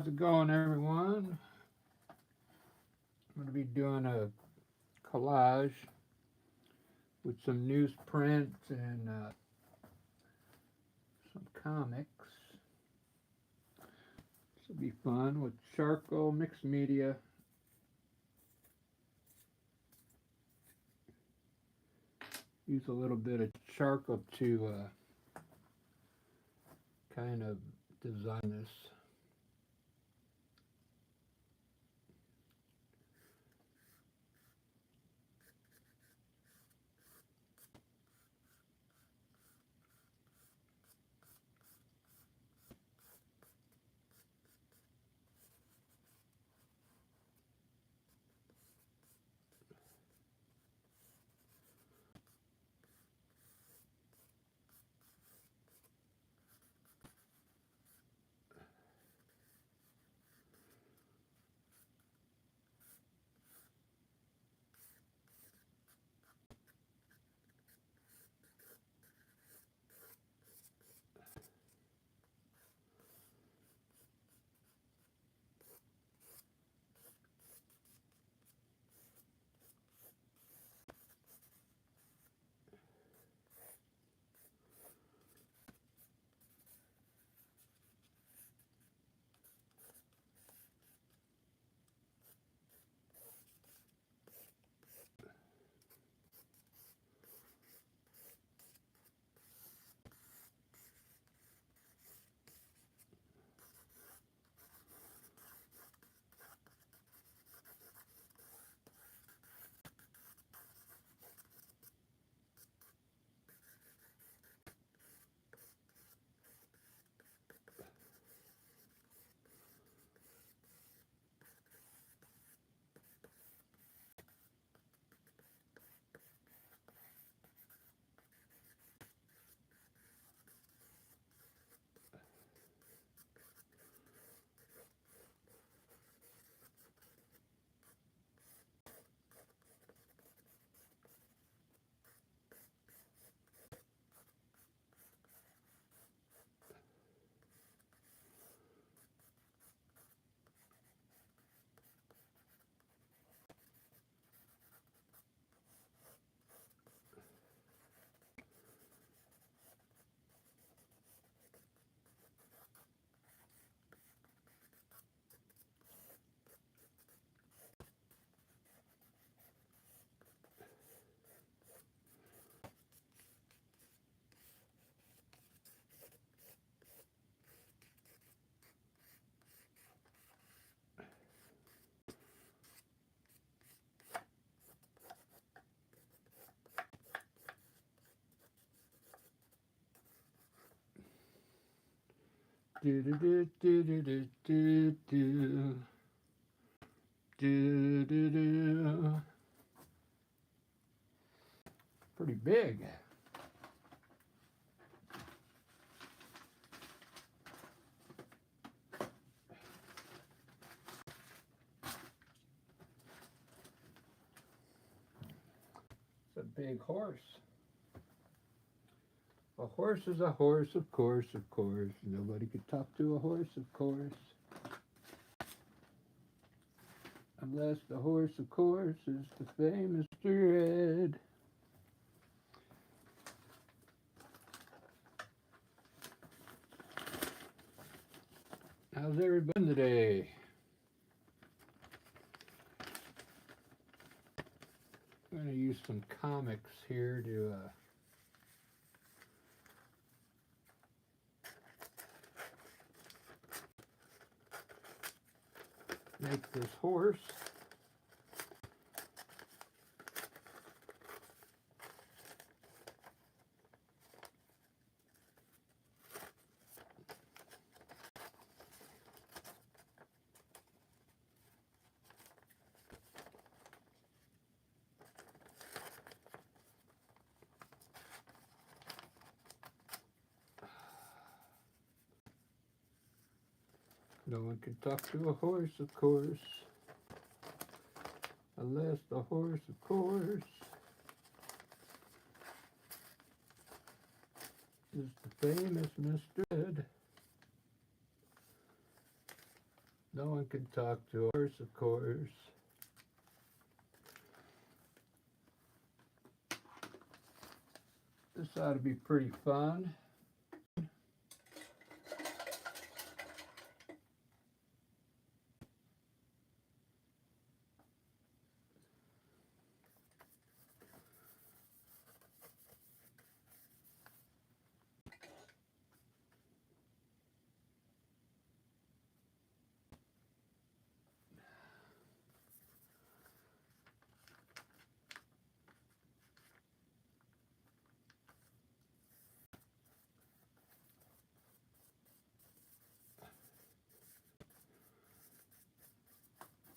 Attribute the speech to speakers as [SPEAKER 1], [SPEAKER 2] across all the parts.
[SPEAKER 1] How's it going, everyone? I'm going to be doing a collage with some newsprint and some comics. This will be fun with charcoal mixed media. Use a little bit of charcoal to kind of design this. Do do do do do do do do do do do. Pretty big. It's a big horse. A horse is a horse, of course, of course. Nobody could talk to a horse, of course. Unless the horse, of course, is the famous Red. How's everybody today? I'm going to use some comics here to make this horse. No one can talk to a horse, of course, unless the horse, of course, is the famous Mr. Ed. No one can talk to a horse, of course. This ought to be pretty fun.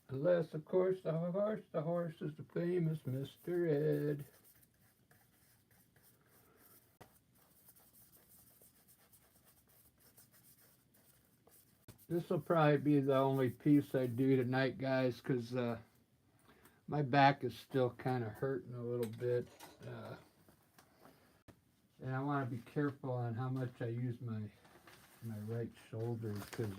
[SPEAKER 1] Unless, of course, the horse is the famous Mr. Ed. This will probably be the only piece I do tonight, guys, because my back is still kind of hurting a little bit. And I want to be careful on how much I use my right shoulder, because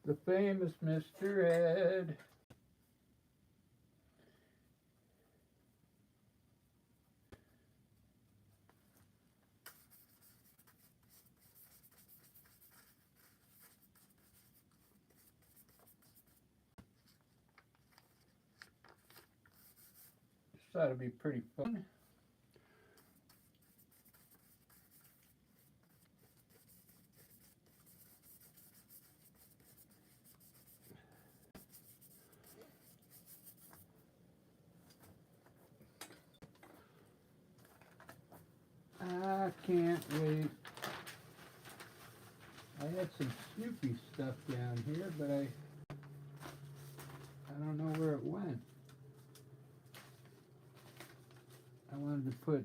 [SPEAKER 1] the famous Mr. Ed. This ought to be pretty fun. I can't wait. I had some Snoopy stuff down here, but I don't know where it went. I wanted to put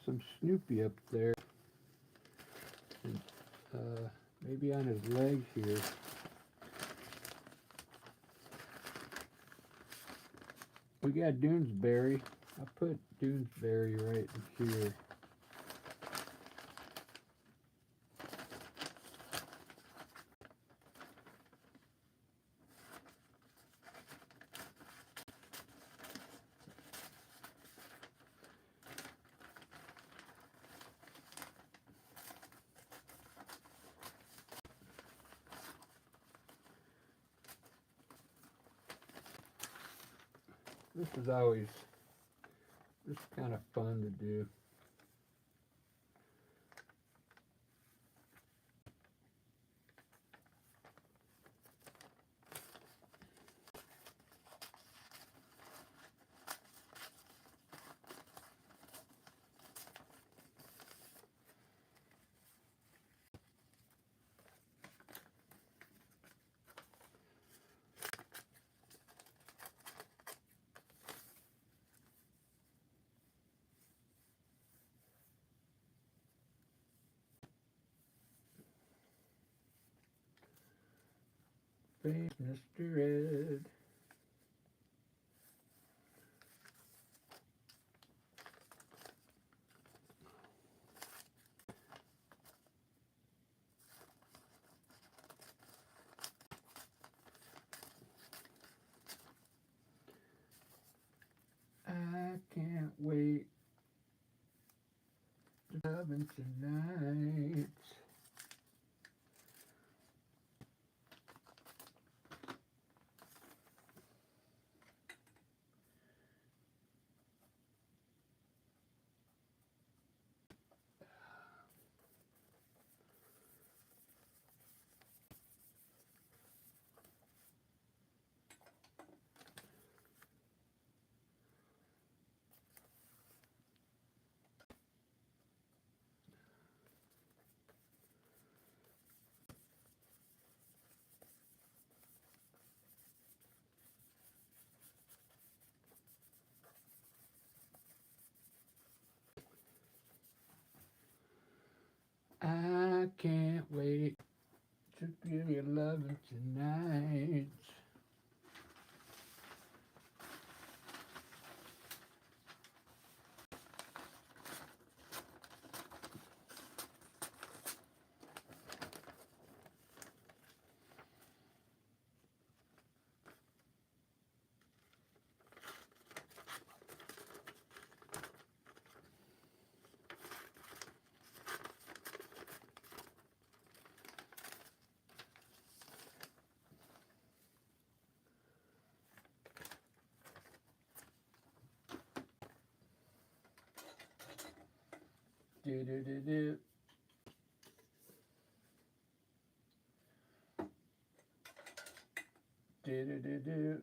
[SPEAKER 1] some Snoopy up there, and maybe on his leg here. We got Doonesbury. I put Doonesbury right in here. This is always just kind of fun to do. Famous Mr. Ed. I can't wait to have him tonight. I can't wait to feel your loving tonight. Do do do do. Do do do do.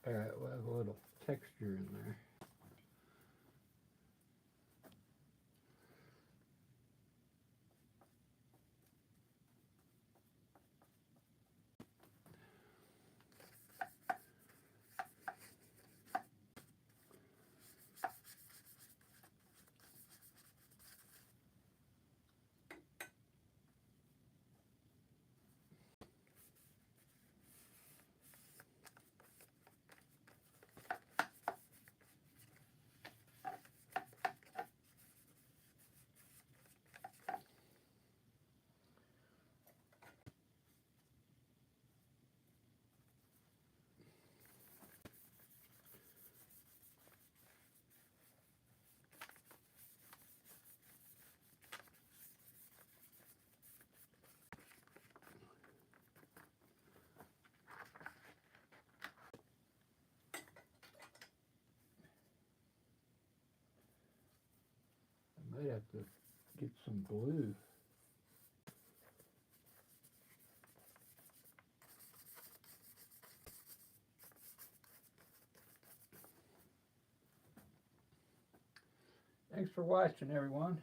[SPEAKER 1] All right, we'll have a little texture in there. I might have to get some glue. Thanks for watching, everyone.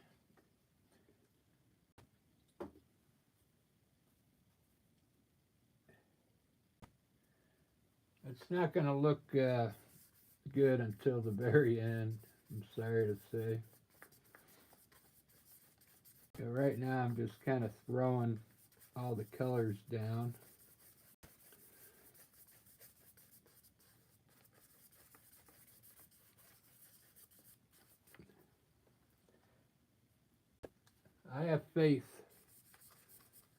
[SPEAKER 1] It's not going to look good until the very end, I'm sorry to say. So right now I'm just kind of throwing all the colors down. I have faith.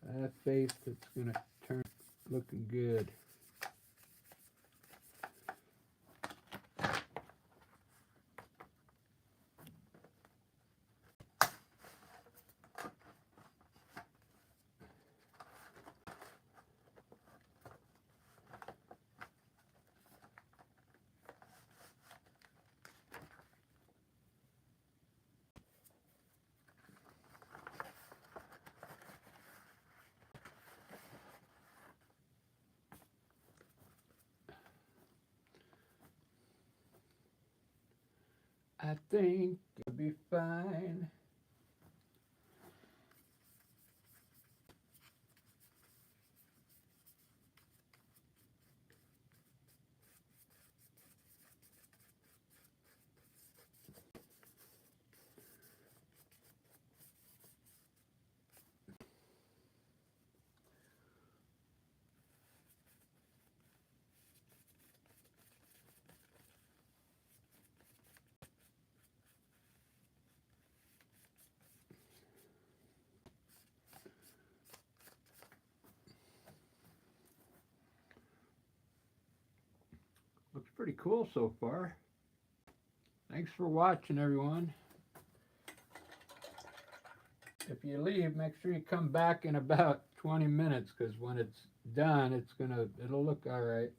[SPEAKER 1] I have faith it's going to turn looking good. I think you'll be fine. Looks pretty cool so far. Thanks for watching, everyone. if you leave, make sure you come back in about 20 minutes, because when it's done, it'll look all right.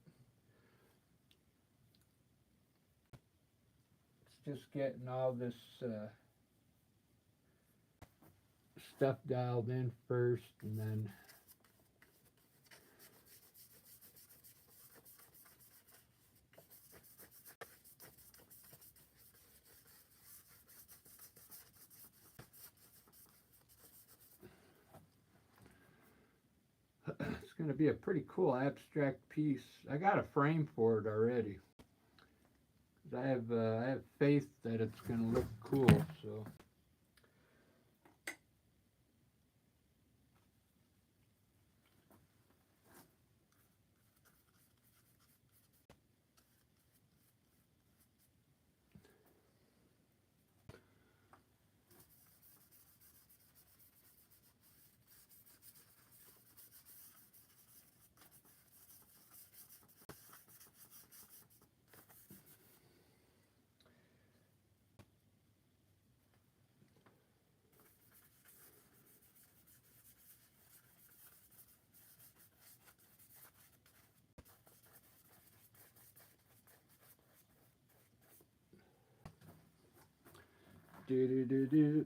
[SPEAKER 1] It's just getting all this stuff dialed in first, and then it's going to be a pretty cool abstract piece. I got a frame for it already. I have faith that it's going to look cool. So. Do.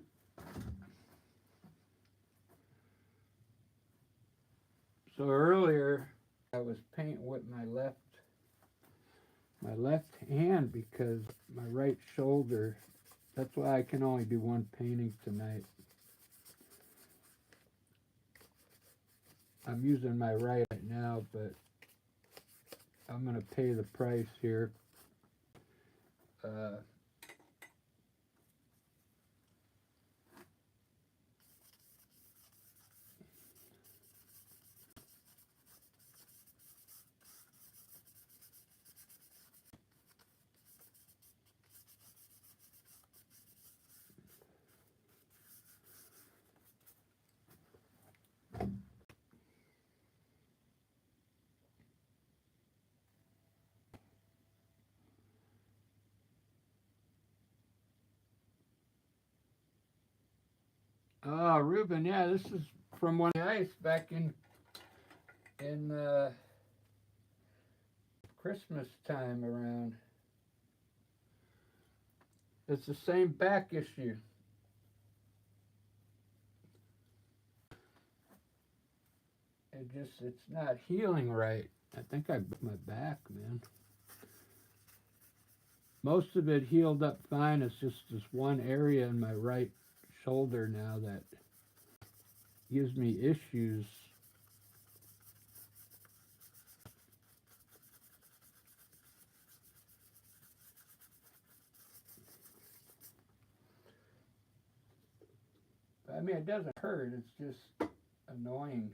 [SPEAKER 1] So earlier I was painting with my left hand because my right shoulder, that's why I can only do one painting tonight. I'm using my right now, but I'm going to pay the price here. Oh, Ruben, yeah, this is from one of the ice back in Christmas time around. It's the same back issue. It's not healing right. I think I broke my back, man. Most of it healed up fine. It's just this one area in my right shoulder now that gives me issues. I mean, it doesn't hurt. It's just annoying.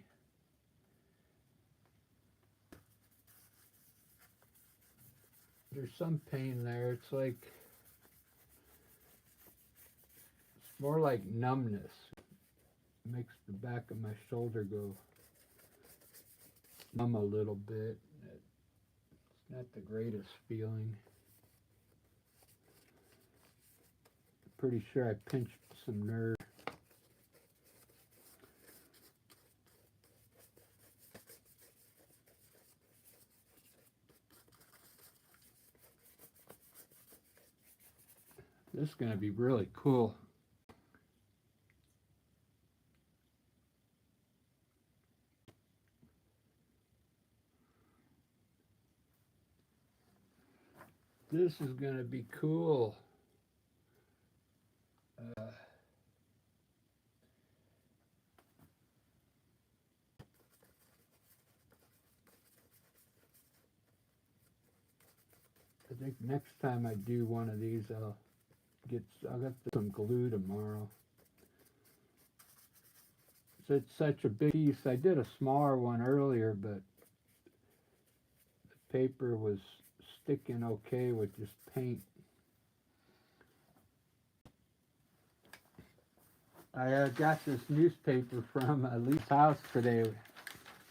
[SPEAKER 1] There's some pain there. It's like, it's more like numbness. It makes the back of my shoulder go numb a little bit. It's not the greatest feeling. Pretty sure I pinched some nerve. This is going to be really cool. This is going to be cool. I think next time I do one of these, I'll get some glue tomorrow. So it's such a big piece. I did a smaller one earlier, but the paper was sticking okay with just paint. I got this newspaper from Lee's house today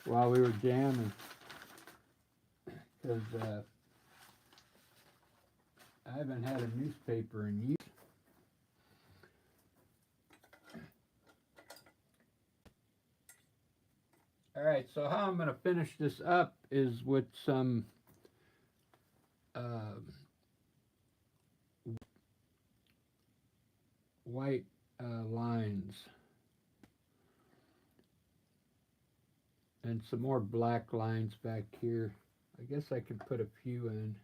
[SPEAKER 1] while we were jamming, because I haven't had a newspaper in years. Alright, so how I'm going to finish this up is with some uh, white lines and some more black lines back here. I guess I can put a few in.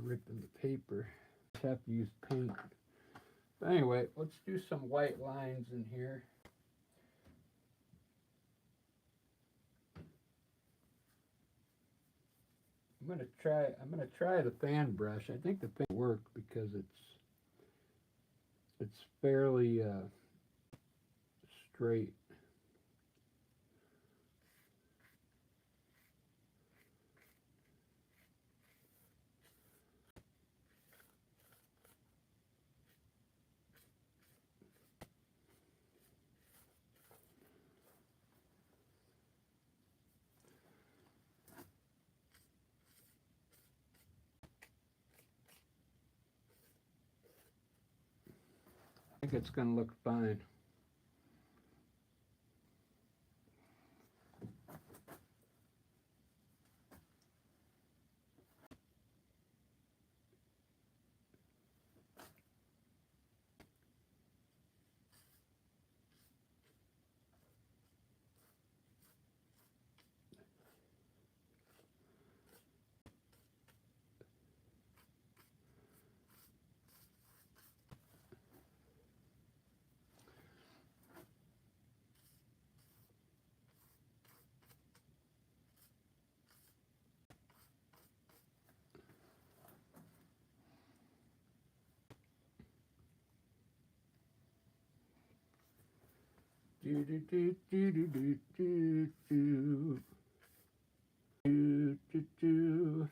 [SPEAKER 1] Ripping the paper. Just have to use paint. But anyway, let's do some white lines in here. I'm gonna try the fan brush. I think the fan will work because it's fairly straight. I think it's gonna look fine. Do do do do do do do do do do do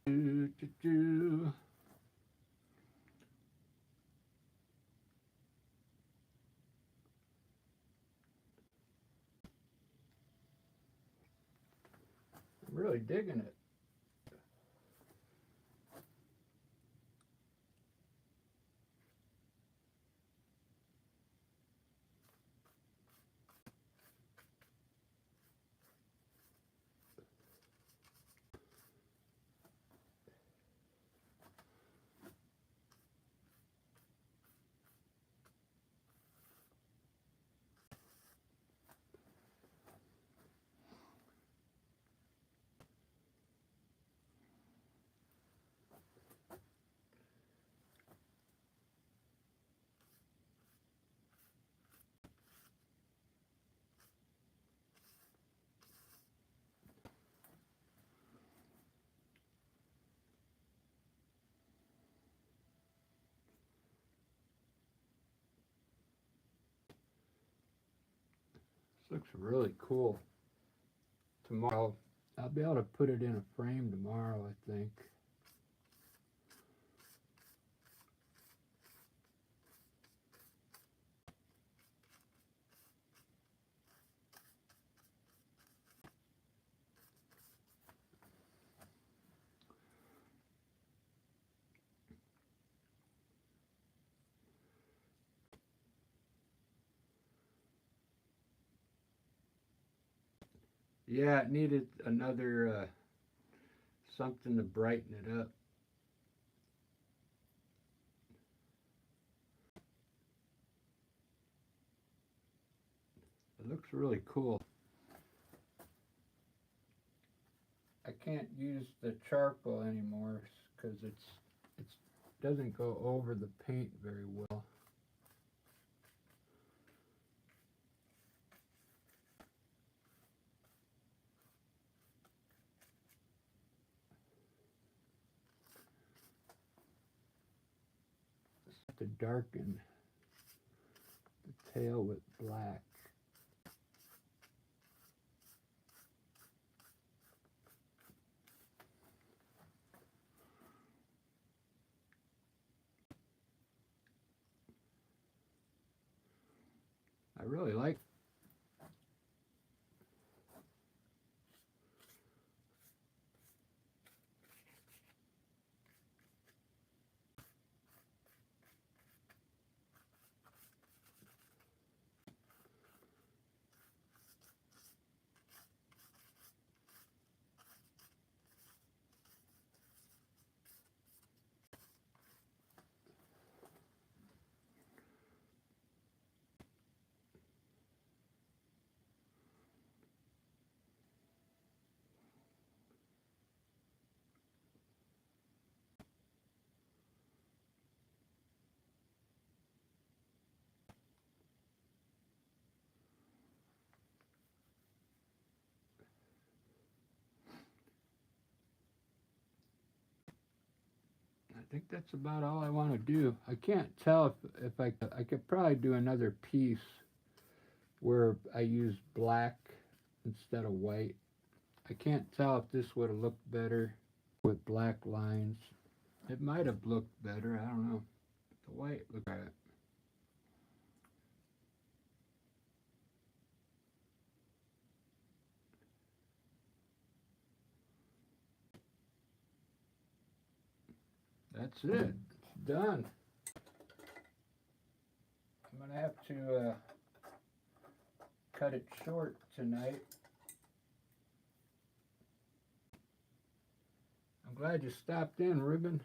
[SPEAKER 1] do do do. I'm really digging it. This looks really cool. Tomorrow, I'll be able to put it in a frame tomorrow, I think. Yeah, it needed another something to brighten it up. It looks really cool. I can't use the charcoal anymore because it doesn't go over the paint very well. Just have to darken the tail with black. I really like think that's about all I want to do. I can't tell if I could probably do another piece where I use black instead of white. I can't tell if this would have looked better with black lines. It might have looked better, I don't know. The white looked at it. That's it. It's done. I'm going to have to cut it short tonight. I'm glad you stopped in, Ruben.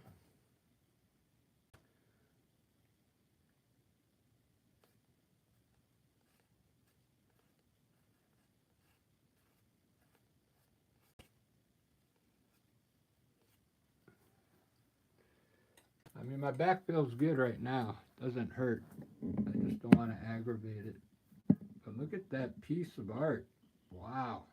[SPEAKER 1] I mean, my back feels good right now. It doesn't hurt. I just don't want to aggravate it. But look at that piece of art. Wow.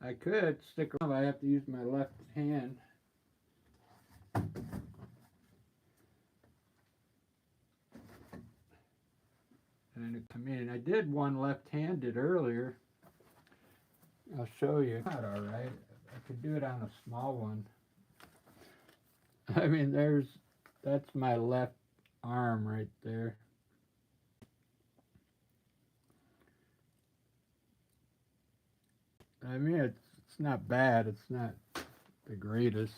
[SPEAKER 1] I could stick around. I have to use my left hand. And I mean, I did one left-handed earlier. I'll show you. Not all right. I could do it on a small one. I mean, that's my left arm right there. I mean, it's not bad. It's not the greatest.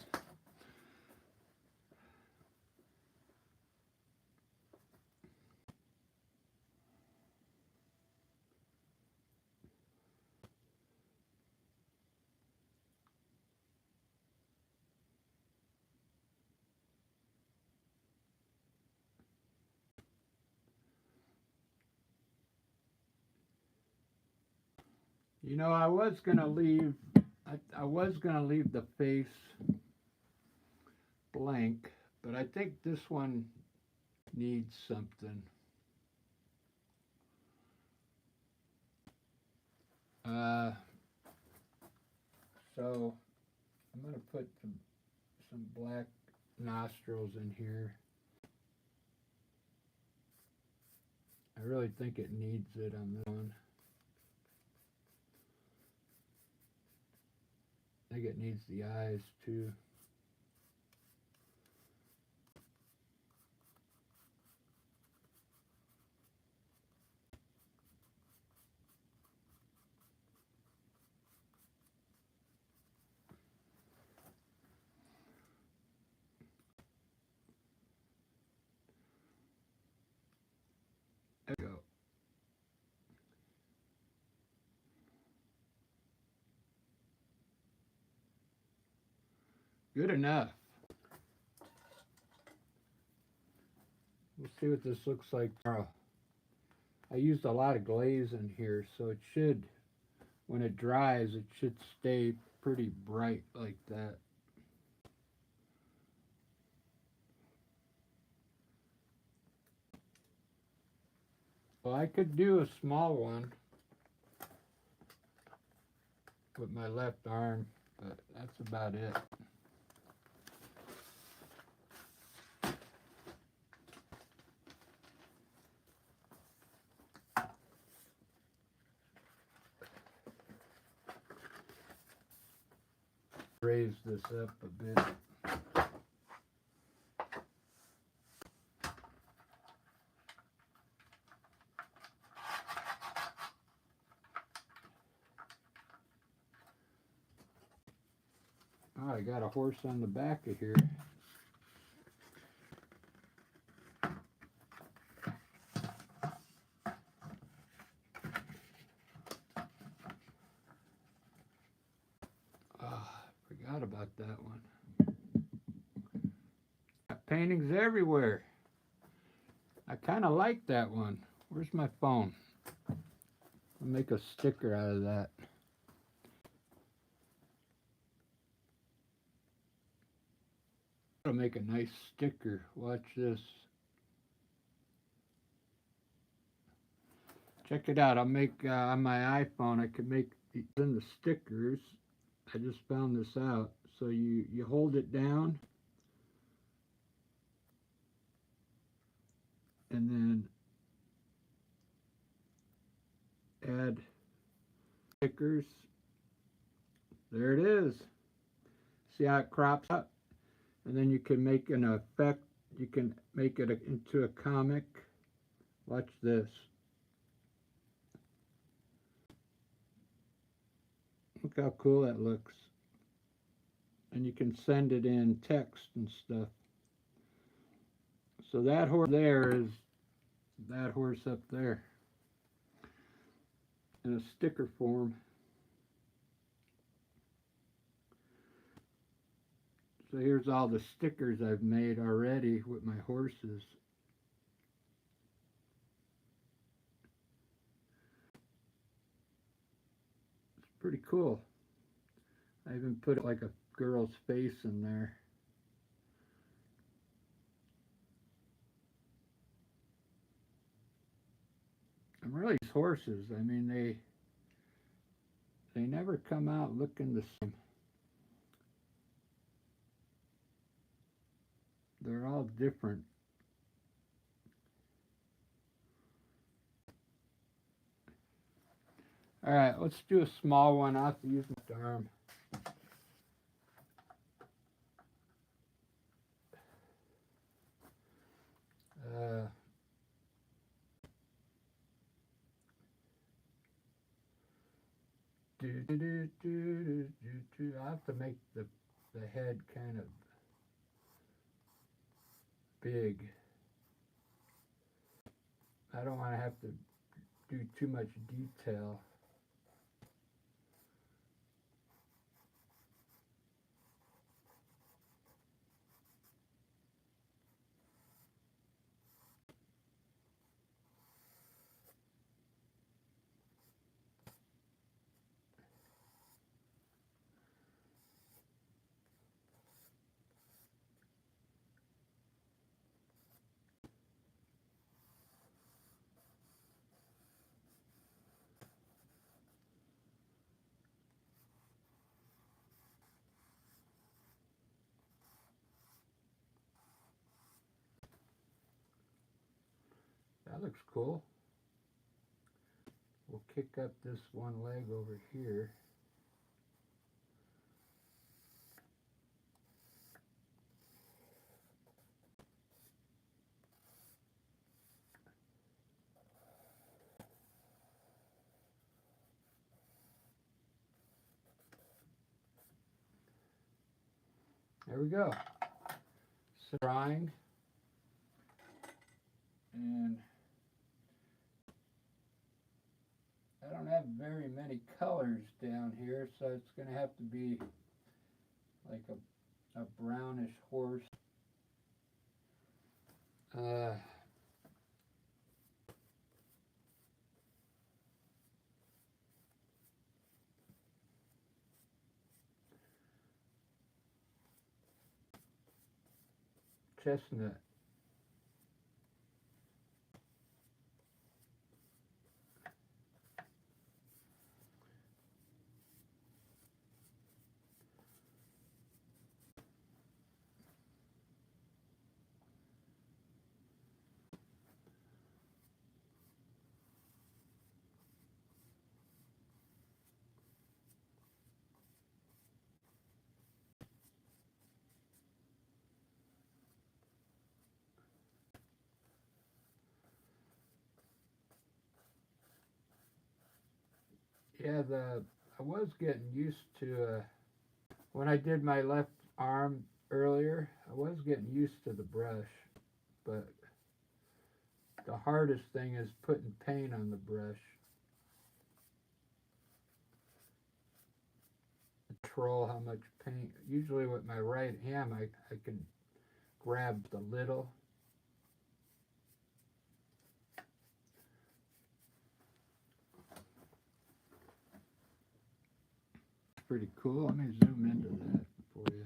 [SPEAKER 1] You know, I was gonna leave the face blank, but I think this one needs something. So I'm gonna put some black nostrils in here. I really think it needs it on this one. I think it needs the eyes too. There we go. Good enough. We'll see what this looks like tomorrow. I used a lot of glaze in here, so it should, when it dries, it should stay pretty bright like that. Well, I could do a small one with my left arm, but that's about it. Raise this up a bit. Oh, I got a horse on the back of here. Forgot about that one. Got paintings everywhere. I kind of like that one. Where's my phone? I'll make a sticker out of that. I'll make a nice sticker. Watch this. Check it out. I'll make on my iPhone. I can make these in the stickers. I just found this out. So you hold it down and then add stickers. There it is. See how it crops up? And then you can make an effect. You can make it into a comic. Watch this. Look how cool that looks. And you can send it in text and stuff. So that horse there is that horse up there in a sticker form. So here's all the stickers I've made already with my horses. It's pretty cool. I even put like a girl's face in there. And really, these horses, I mean, they never come out looking the same. They're all different. All right, let's do a small one. I'll have to use my arm. I have to make the head kind of big. I don't want to have to do too much detail. That looks cool. We'll kick up this one leg over here. There we go. So drying. And I don't have very many colors down here, so it's going to have to be like a brownish horse. Chestnut. Yeah, I was getting used to when I did my left arm earlier. I was getting used to the brush, but the hardest thing is putting paint on the brush. Control how much paint. Usually with my right hand, I can grab the little. Pretty cool. Let me zoom into that for you.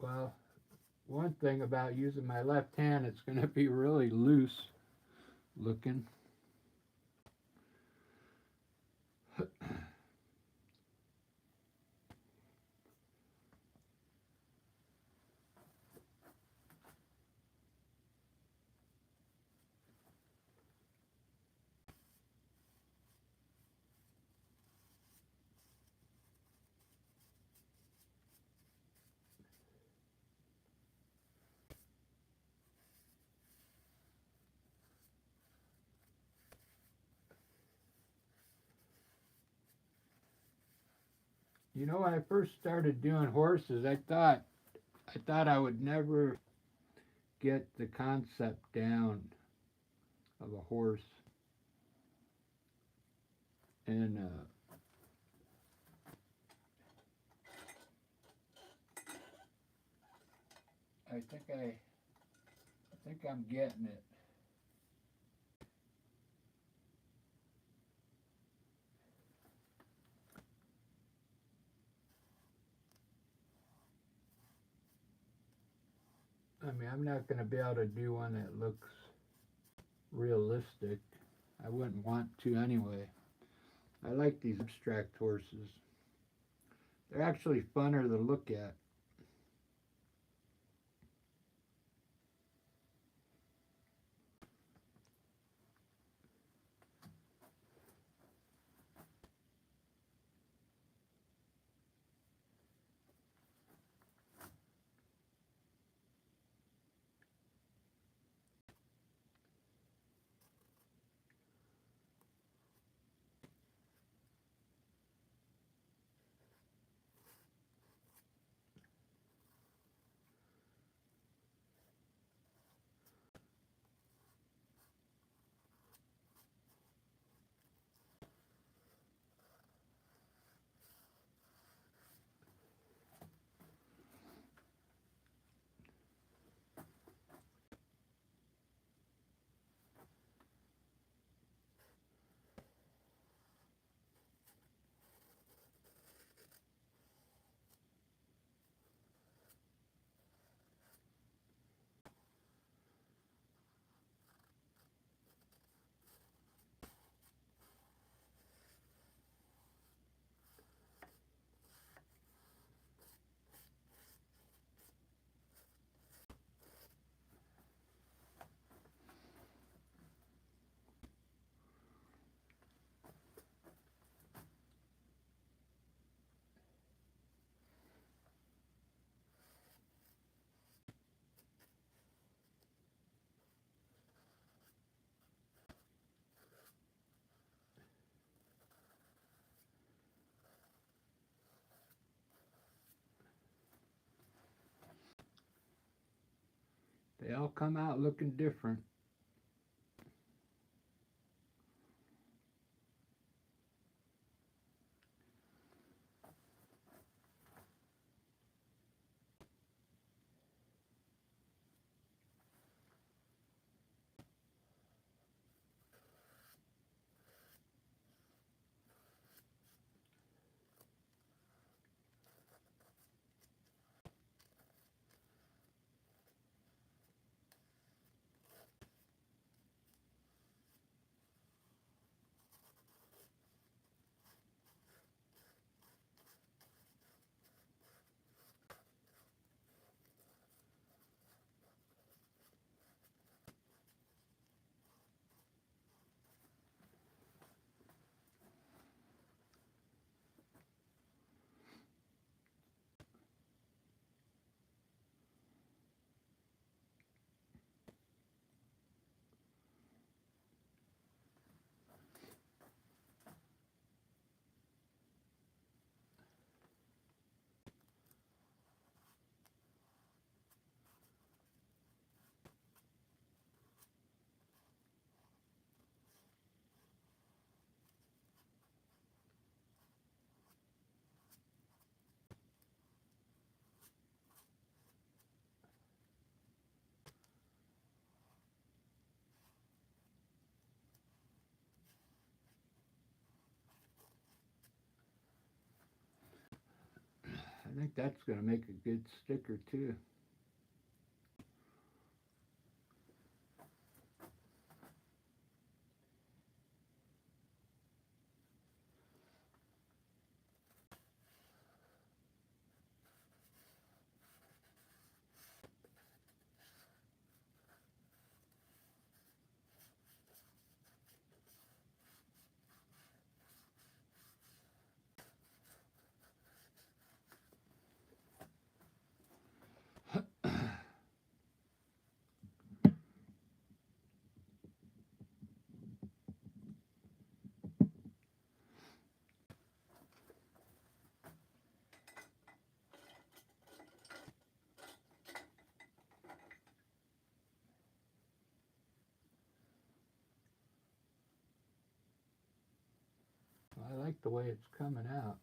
[SPEAKER 1] Well, one thing about using my left hand, it's going to be really loose looking. You know, when I first started doing horses, I thought I would never get the concept down of a horse. And I think I'm getting it. I mean, I'm not going to be able to do one that looks realistic. I wouldn't want to anyway. I like these abstract horses. They're actually funner to look at. They all come out looking different. I think that's going to make a good sticker too. I like the way it's coming out.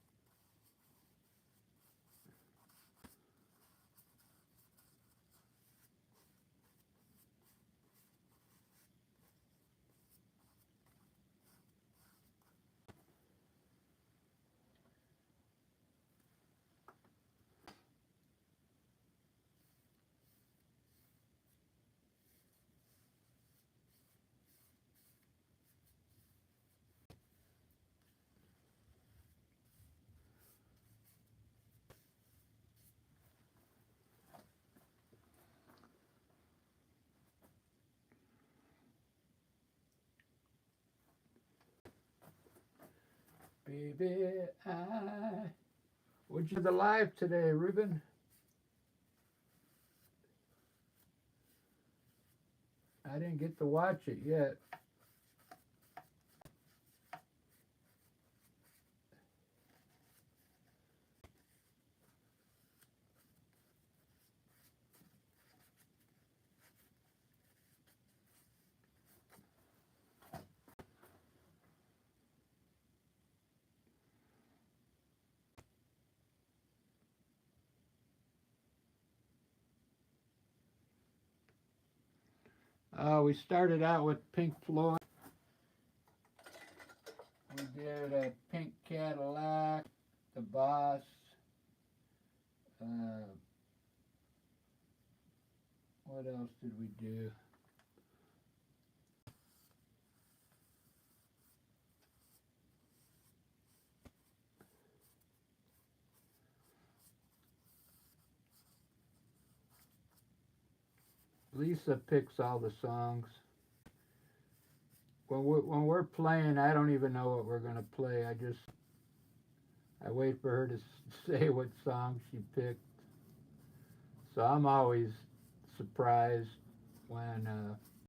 [SPEAKER 1] Baby, would you be live today, Ruben? I didn't get to watch it yet. We started out with Pink Floyd. We did a Pink Cadillac, The Boss. What else did we do? Lisa picks all the songs. When we're playing, I don't even know what we're going to play. I wait for her to say what song she picked. So I'm always surprised when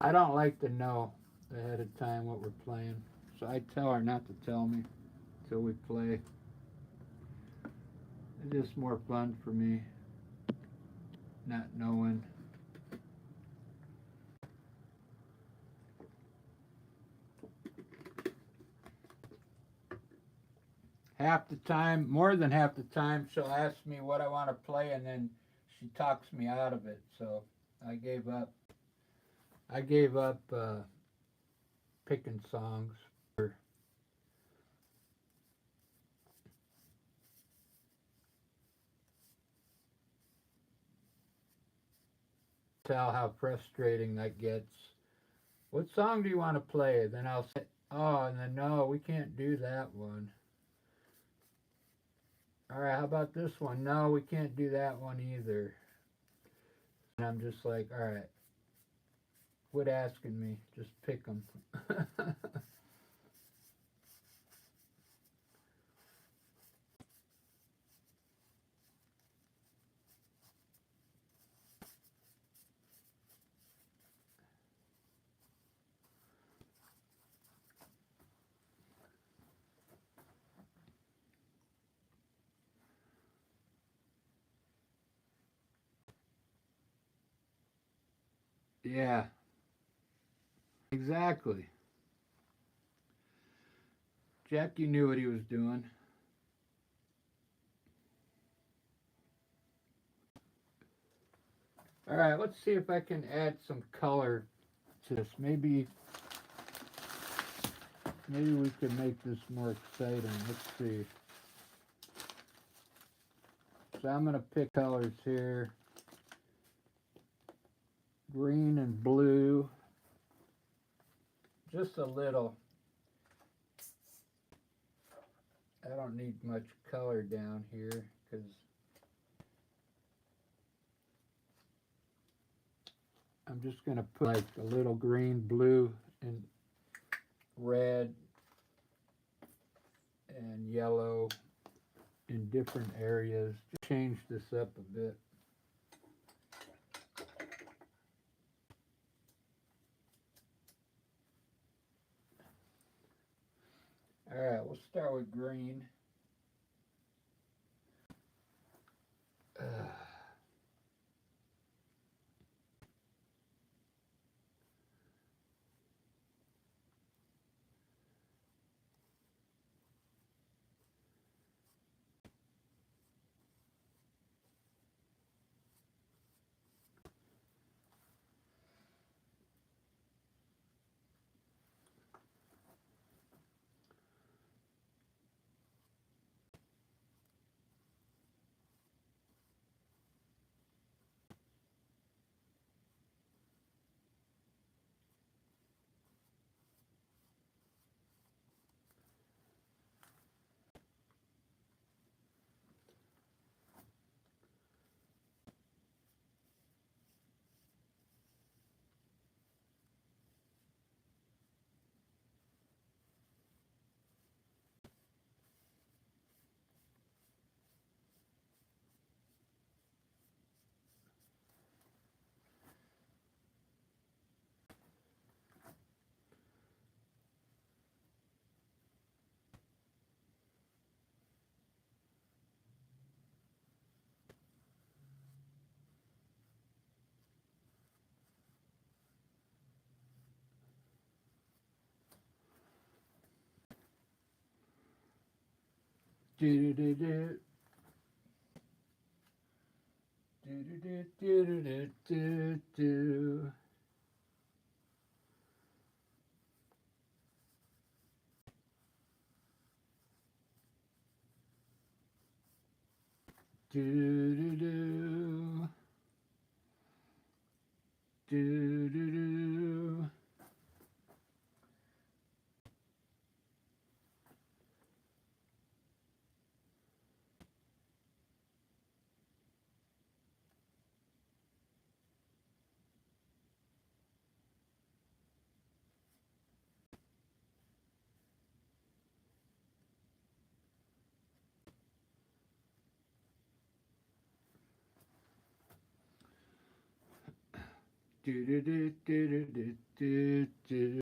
[SPEAKER 1] I don't like to know ahead of time what we're playing. So I tell her not to tell me till we play. It's just more fun for me not knowing. Half the time, more than half the time, she'll ask me what I want to play, and then she talks me out of it. So I gave up. I gave up picking songs. Tell how frustrating that gets. What song do you want to play? Then I'll say, oh, and then no, we can't do that one. All right, how about this one? No, we can't do that one either. And I'm just like, all right, quit asking me. Just pick them. Yeah, exactly. Jackie knew what he was doing. All right, let's see if I can add some color to this. Maybe we can make this more exciting. Let's see. so I'm going to pick colors here. Green and blue. Just a little. I don't need much color down here because I'm just going to put like a little green, blue, and red and yellow in different areas. Just change this up a bit. All right, we'll start with green. Do do do do do do do do do. Do do do do do do. Do do do do do do do.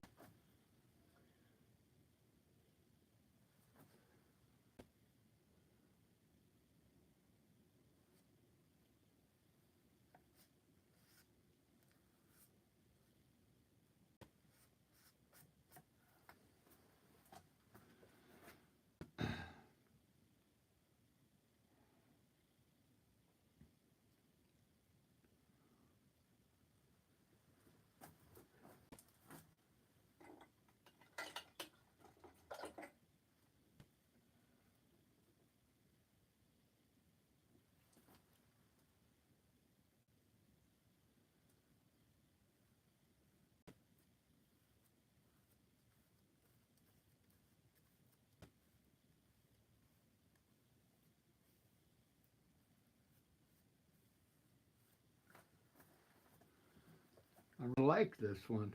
[SPEAKER 1] I like this one.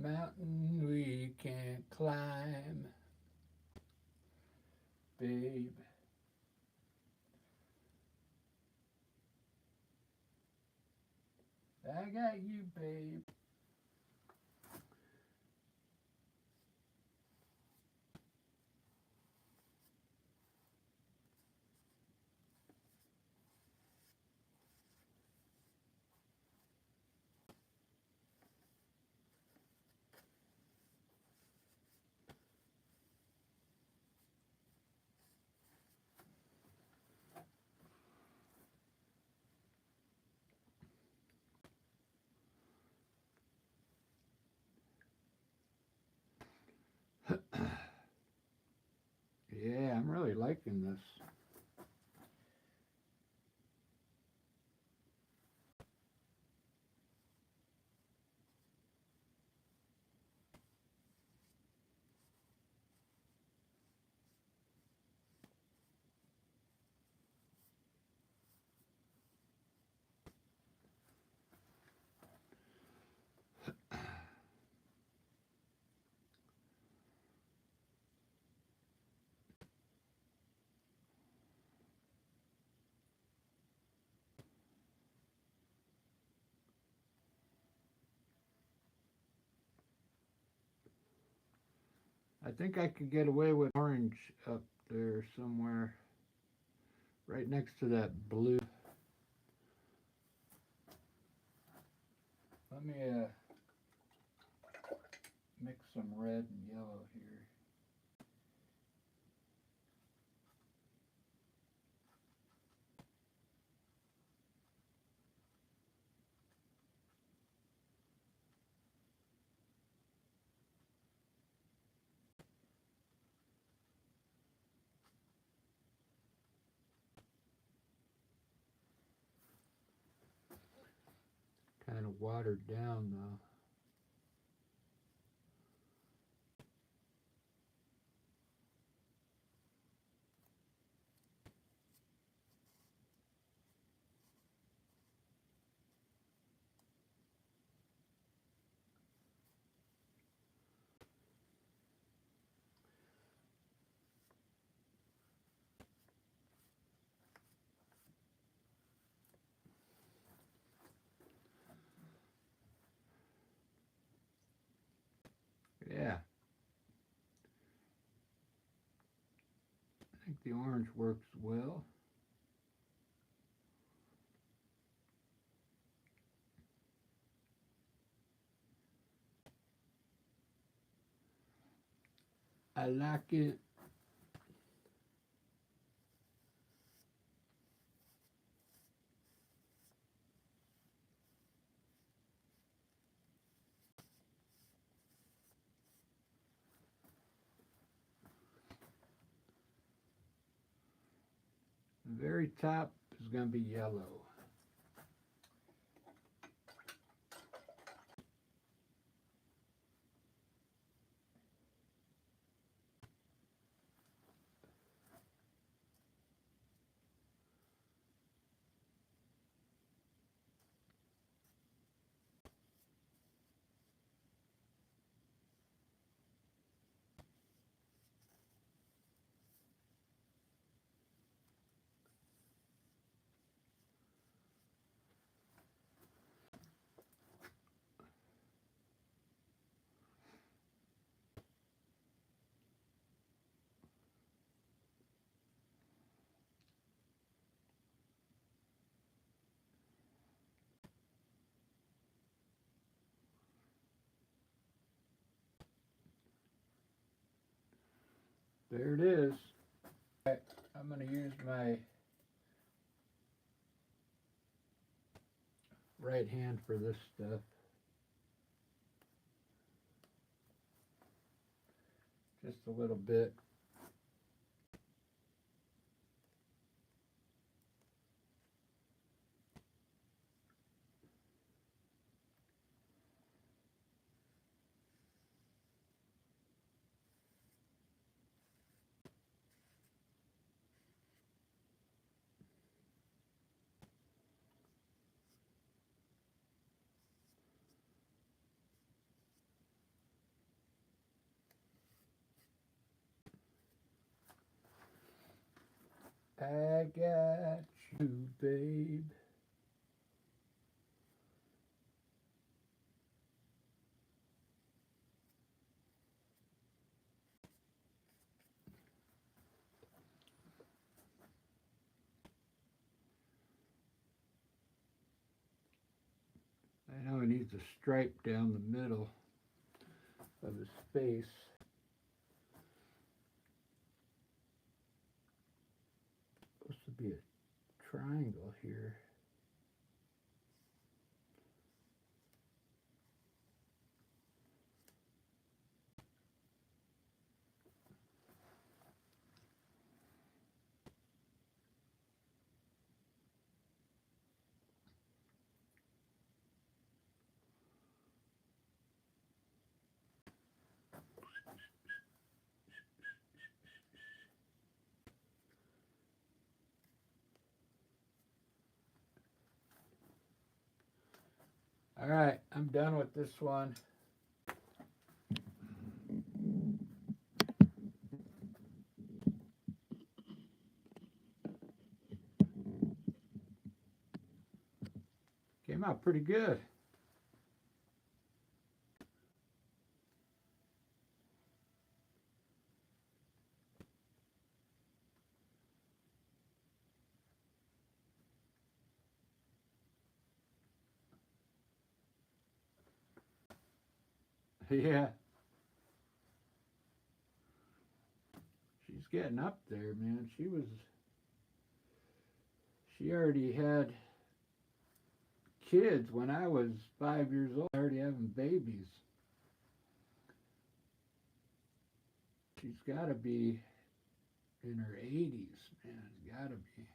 [SPEAKER 1] mountain we can't climb, babe. I got you, babe. Yeah, I'm really liking this. I think I could get away with orange up there somewhere, right next to that blue. Let me mix some red and yellow here. Kind of watered down though. Yeah, I think the orange works well. I like it. The very top is going to be yellow. There it is. I'm going to use my right hand for this stuff. Just a little bit. I got you, babe. I know he needs a stripe down the middle of his face. Supposed to be a triangle here. All right, I'm done with this one. Came out pretty good. Yeah. She's getting up there, man. She already had kids when I was 5 years old, already having babies. She's got to be in her 80s, man. Got to be.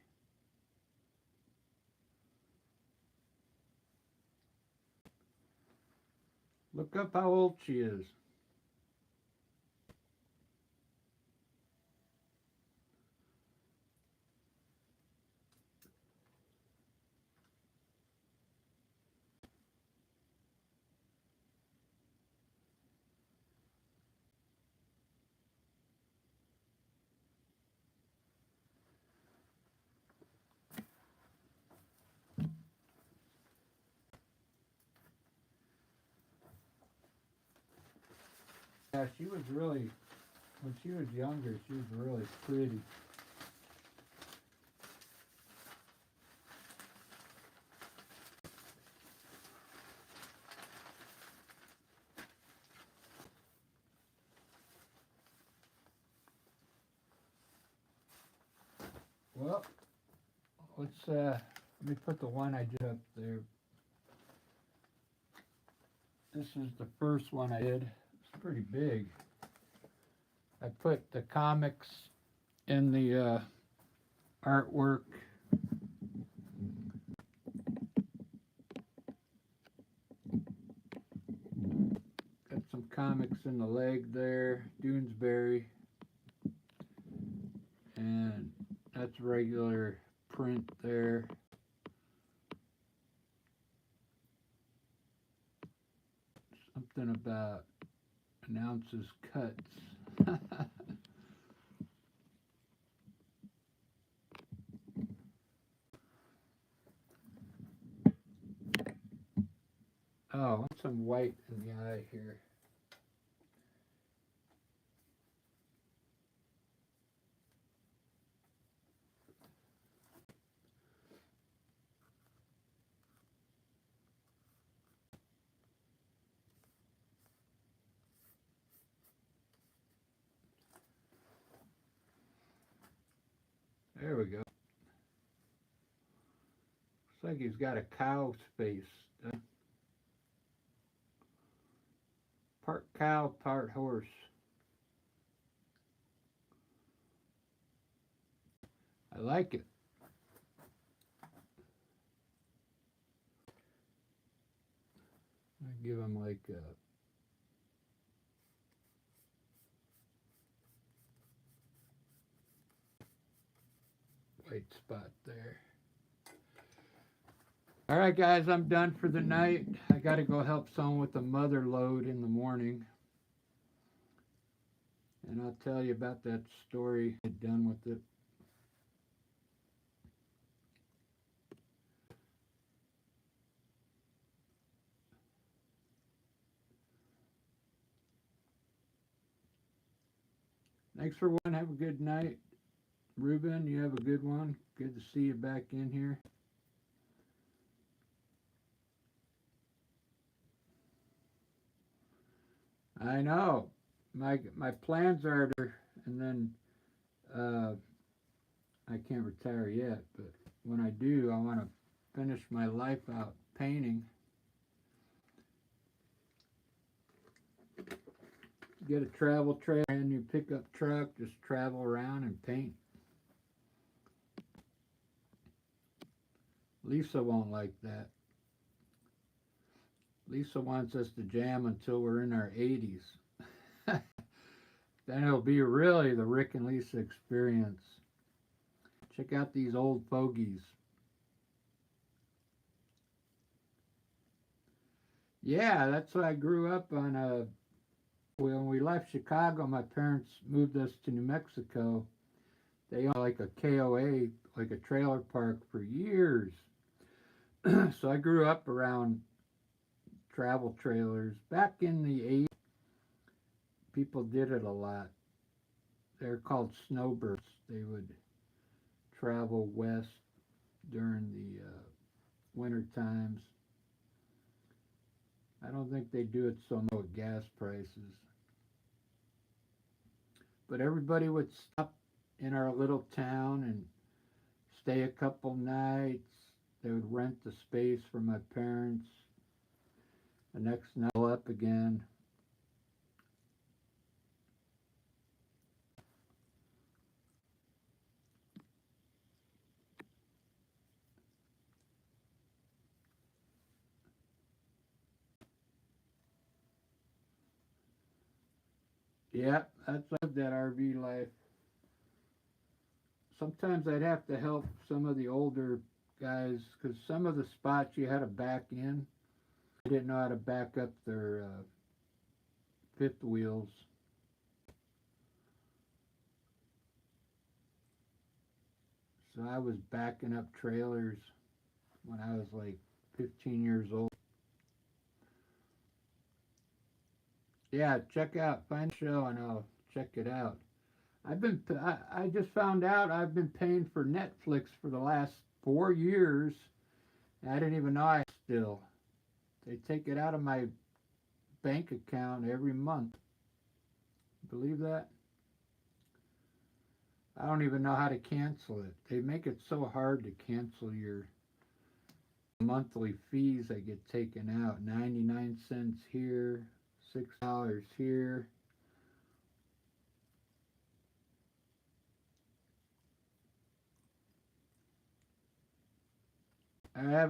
[SPEAKER 1] Look up how old she is. Yeah, she was really, when she was younger, she was really pretty. Well, let me put the one I did up there. This is the first one I did. It's pretty big. I put the comics in the artwork. Got some comics in the leg there, Doonesbury. And that's regular print there. Something about an ounce's cuts. Oh, I want some white in the eye here. There we go. Looks like he's got a cow's face. Part cow, part horse. I like it. I give him like a white spot there. All right, guys, I'm done for the night. I got to go help someone with the mother load in the morning. And I'll tell you about that story. I'm done with it. Thanks for watching. Have a good night. Ruben, you have a good one. Good to see you back in here. I know. My plans are to, and then I can't retire yet, but when I do, I want to finish my life out painting. Get a travel trailer, brand new pickup truck, just travel around and paint. Lisa won't like that. Lisa wants us to jam until we're in our 80s. Then it'll be really the Rick and Lisa experience. Check out these old fogies. Yeah, that's what I grew up on. When we left Chicago, my parents moved us to New Mexico. They owned like a KOA, like a trailer park for years. So I grew up around travel trailers. Back in the 80s, people did it a lot. They're called snowbirds. They would travel west during the winter times. I don't think they do it so much with gas prices. But everybody would stop in our little town and stay a couple nights. They would rent the space for my parents. The next night up again. Yeah, that's that RV life. Sometimes I'd have to help some of the older guys because some of the spots you had to back in. I didn't know how to back up their fifth wheels. So I was backing up trailers when I was like 15 years old. Yeah, find the show and I'll check it out. I just found out I've been paying for Netflix for the last 4 years. I didn't even know I still. They take it out of my bank account every month. Believe that? I don't even know how to cancel it. They make it so hard to cancel your monthly fees that get taken out. 99 cents here, $6 here. I have a